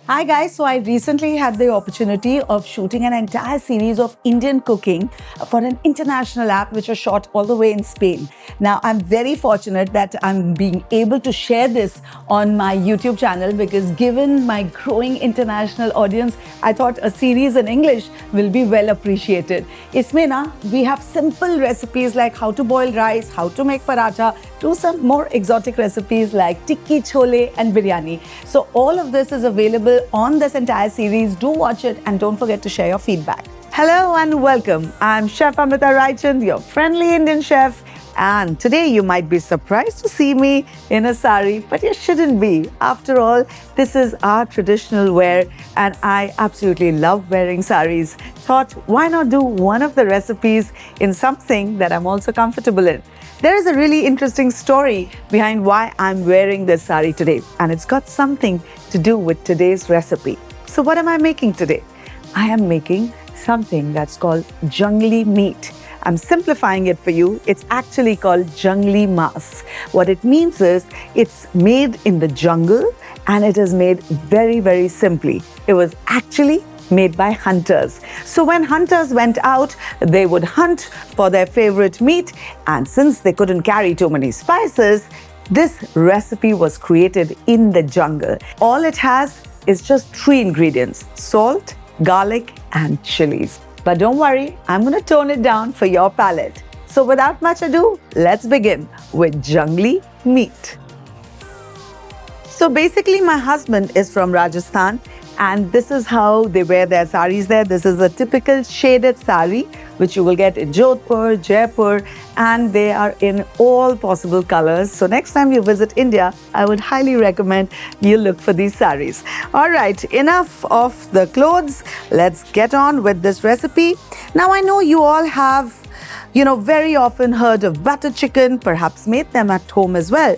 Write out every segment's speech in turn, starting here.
Hi guys, so I recently had the opportunity of shooting an entire series of Indian cooking for an international app which was shot all the way in Spain. Now I'm very fortunate that I'm being able to share this on my YouTube channel because given my growing international audience, I thought a series in English will be well appreciated. Isme na, we have simple recipes like how to boil rice, how to make paratha, to some more exotic recipes like tikki chole and biryani. So all of this is available on this entire series. Do watch it and don't forget to share your feedback. Hello and welcome. I'm Chef Amrita Raichand, your friendly Indian chef. And today you might be surprised to see me in a sari, but you shouldn't be. After all, this is our traditional wear and I absolutely love wearing saris. Thought, why not do one of the recipes in something that I'm also comfortable in? There is a really interesting story behind why I'm wearing this sari today, and it's got something to do with today's recipe. So what am I making today? I am making something that's called jungli meat. I'm simplifying it for you. It's actually called jungli mas. What it means is it's made in the jungle and it is made very, very simply. It was actually made by hunters. So when hunters went out, they would hunt for their favorite meat, and since they couldn't carry too many spices, this recipe was created in the jungle. All it has is just 3 ingredients: salt, garlic, and chilies. But don't worry, I'm going to tone it down for your palate. So without much ado, let's begin with jungli meat. So basically, my husband is from Rajasthan, and this is how they wear their saris there. This is a typical shaded sari, which you will get in Jodhpur, Jaipur, and they are in all possible colors. So next time you visit India, I would highly recommend you look for these saris. All right, enough of the clothes. Let's get on with this recipe. Now, I know you all have very often heard of butter chicken, perhaps made them at home as well.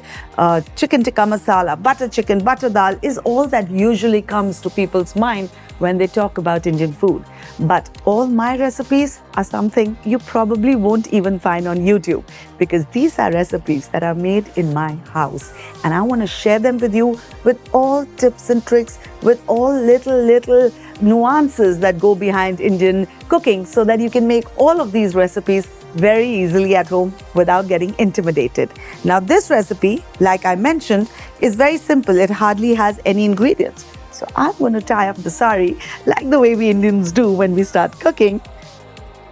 Chicken tikka masala, butter chicken, butter dal is all that usually comes to people's mind when they talk about Indian food. But all my recipes are something you probably won't even find on YouTube, because these are recipes that are made in my house. And I want to share them with you with all tips and tricks, with all little nuances that go behind Indian cooking, so that you can make all of these recipes very easily at home without getting intimidated. Now, this recipe, like I mentioned, is very simple. It hardly has any ingredients. So I'm going to tie up the sari like the way we Indians do when we start cooking.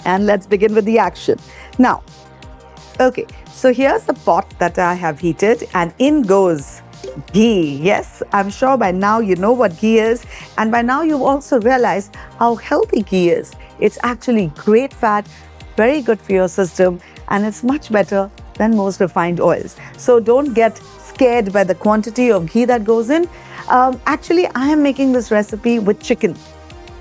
And let's begin with the action. Now, okay, so here's the pot that I have heated, and in goes ghee. Yes, I'm sure by now you know what ghee is, and by now you've also realized how healthy ghee is. It's actually great fat, very good for your system, and it's much better than most refined oils. So don't get scared by the quantity of ghee that goes in. Actually, I am making this recipe with chicken.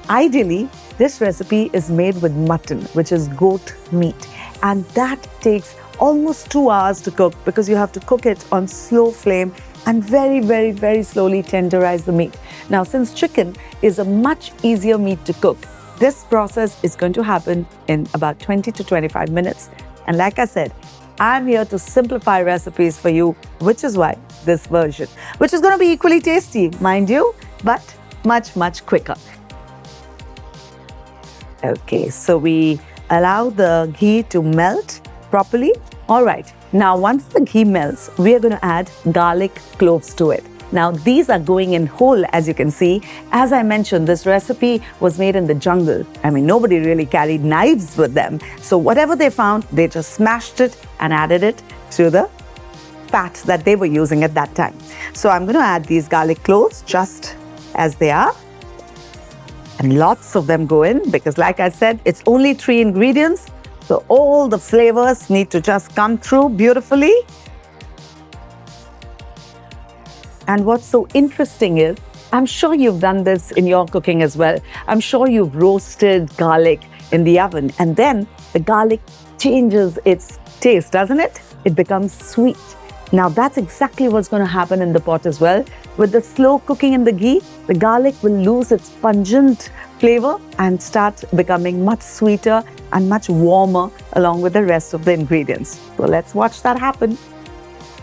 Ideally, this recipe is made with mutton, which is goat meat, and that takes almost 2 hours to cook because you have to cook it on slow flame and very slowly tenderize the meat. Now, since chicken is a much easier meat to cook, this process is going to happen in about 20 to 25 minutes. And like I said, I'm here to simplify recipes for you, which is why this version, which is going to be equally tasty, mind you, but much quicker. Okay, so we allow the ghee to melt properly. All right, now once the ghee melts, we are going to add garlic cloves to it. Now, these are going in whole, as you can see. As I mentioned, this recipe was made in the jungle. I mean, nobody really carried knives with them. So whatever they found, they just smashed it and added it to the fat that they were using at that time. So I'm going to add these garlic cloves just as they are. And lots of them go in because, like I said, it's only 3 ingredients. So all the flavors need to just come through beautifully. And what's so interesting is, I'm sure you've done this in your cooking as well. I'm sure you've roasted garlic in the oven, and then the garlic changes its taste, doesn't it? It becomes sweet. Now, that's exactly what's going to happen in the pot as well. With the slow cooking in the ghee, the garlic will lose its pungent flavor and start becoming much sweeter and much warmer along with the rest of the ingredients. So let's watch that happen.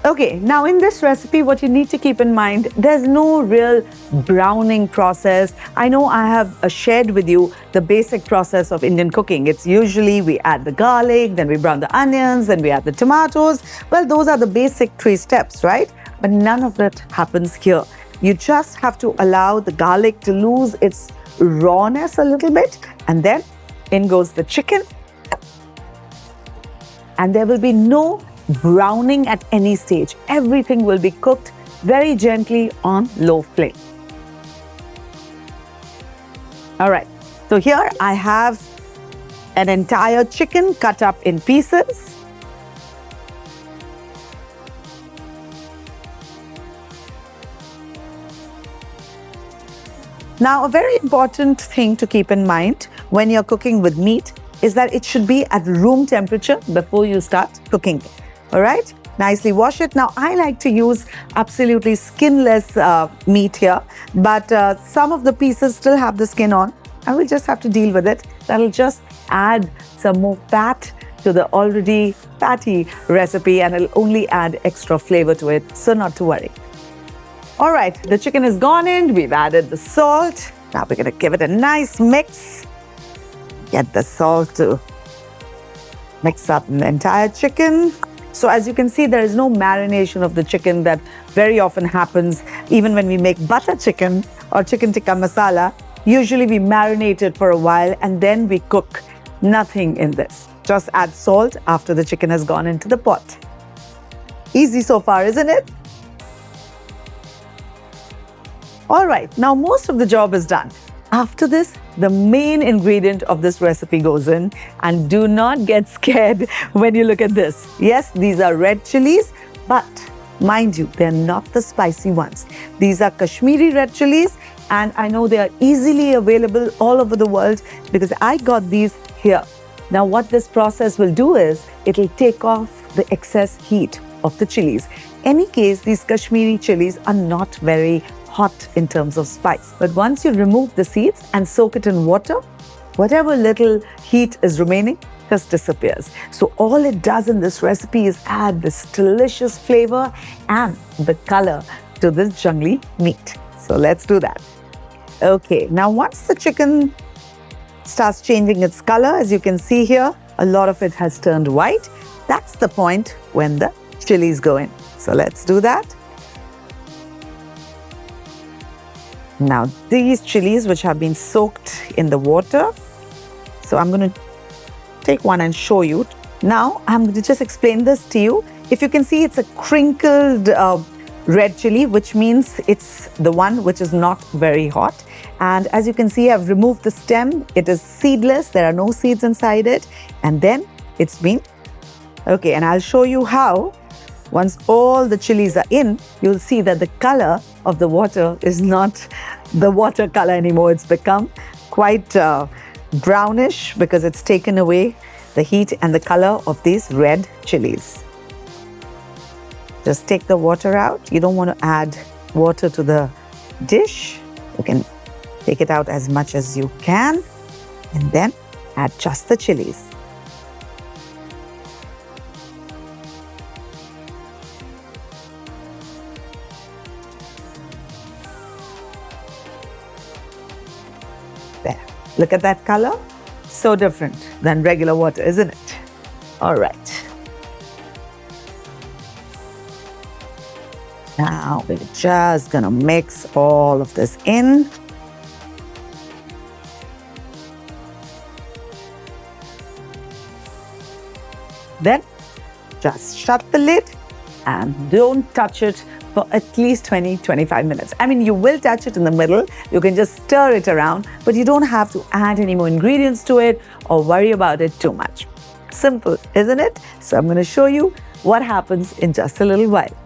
Okay, now in this recipe, what you need to keep in mind, there's no real browning process. I know I have shared with you the basic process of Indian cooking. It's usually we add the garlic, then we brown the onions, then we add the tomatoes. Well, those are the basic 3 steps, right? But none of that happens here. You just have to allow the garlic to lose its rawness a little bit, and then in goes the chicken. And there will be no browning at any stage. Everything will be cooked very gently on low flame. All right, so here I have an entire chicken cut up in pieces. Now, a very important thing to keep in mind when you're cooking with meat is that it should be at room temperature before you start cooking it. All right, nicely wash it. Now, I like to use absolutely skinless meat here, but some of the pieces still have the skin on. I will just have to deal with it. That'll just add some more fat to the already fatty recipe, and it'll only add extra flavor to it, so not to worry. All right, the chicken is gone in. We've added the salt. Now we're going to give it a nice mix. Get the salt to mix up the entire chicken. So as you can see, there is no marination of the chicken that very often happens even when we make butter chicken or chicken tikka masala. Usually we marinate it for a while and then we cook. Nothing in this. Just add salt after the chicken has gone into the pot. Easy so far, isn't it? All right, now most of the job is done. After this, the main ingredient of this recipe goes in, and do not get scared when you look at this. Yes, these are red chilies, but mind you, they're not the spicy ones. These are Kashmiri red chilies, and I know they are easily available all over the world because I got these here. Now, what this process will do is it'll take off the excess heat of the chilies. In any case, these Kashmiri chilies are not very hot in terms of spice. But once you remove the seeds and soak it in water, whatever little heat is remaining just disappears. So all it does in this recipe is add this delicious flavor and the color to this jungli meat. So let's do that. Okay, now once the chicken starts changing its color, as you can see here, a lot of it has turned white. That's the point when the chilies go in. So let's do that. Now, these chilies which have been soaked in the water, so I'm going to take one and show you. Now, I'm going to just explain this to you. If you can see, it's a crinkled red chili, which means it's the one which is not very hot. And as you can see, I've removed the stem. It is seedless. There are no seeds inside it. And then it's been, okay, and I'll show you how. Once all the chilies are in, you'll see that the color of the water is not the water color anymore. It's become quite brownish because it's taken away the heat and the color of these red chilies. Just take the water out. You don't want to add water to the dish. You can take it out as much as you can and then add just the chilies. There. Look at that color. So different than regular water, isn't it? All right. Now we're just gonna mix all of this in. Then just shut the lid and don't touch it for at least 20-25 minutes. I mean, you will touch it in the middle. You can just stir it around, but you don't have to add any more ingredients to it or worry about it too much. Simple, isn't it? So I'm going to show you what happens in just a little while.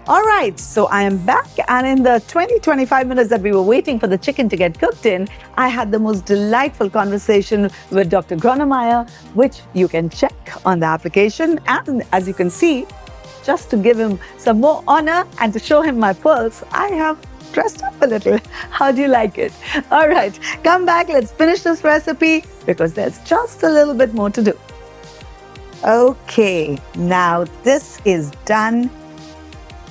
All right, so I am back, and in the 20-25 minutes that we were waiting for the chicken to get cooked in, I had the most delightful conversation with Dr. Gronemeyer, which you can check on the application. And as you can see, just to give him some more honor and to show him my pearls, I have dressed up a little. How do you like it? All right, come back, let's finish this recipe because there's just a little bit more to do. Okay, now this is done.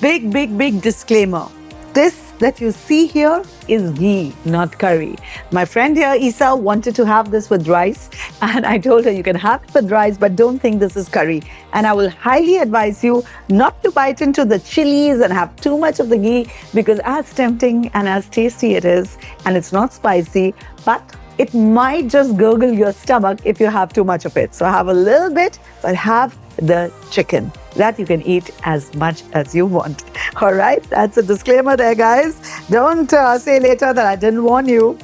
Big, big, big disclaimer. This that you see here is ghee, not curry. My friend here, Isa, wanted to have this with rice, and I told her you can have it with rice, but don't think this is curry. And I will highly advise you not to bite into the chilies and have too much of the ghee, because as tempting and as tasty it is, and it's not spicy, but it might just gurgle your stomach if you have too much of it. So have a little bit, but have the chicken that you can eat as much as you want. All right, that's a disclaimer there, guys. Don't say later that I didn't warn you.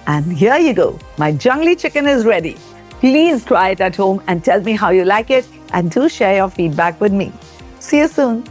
And here you go. My Jungli chicken is ready. Please try it at home and tell me how you like it, and do share your feedback with me. See you soon.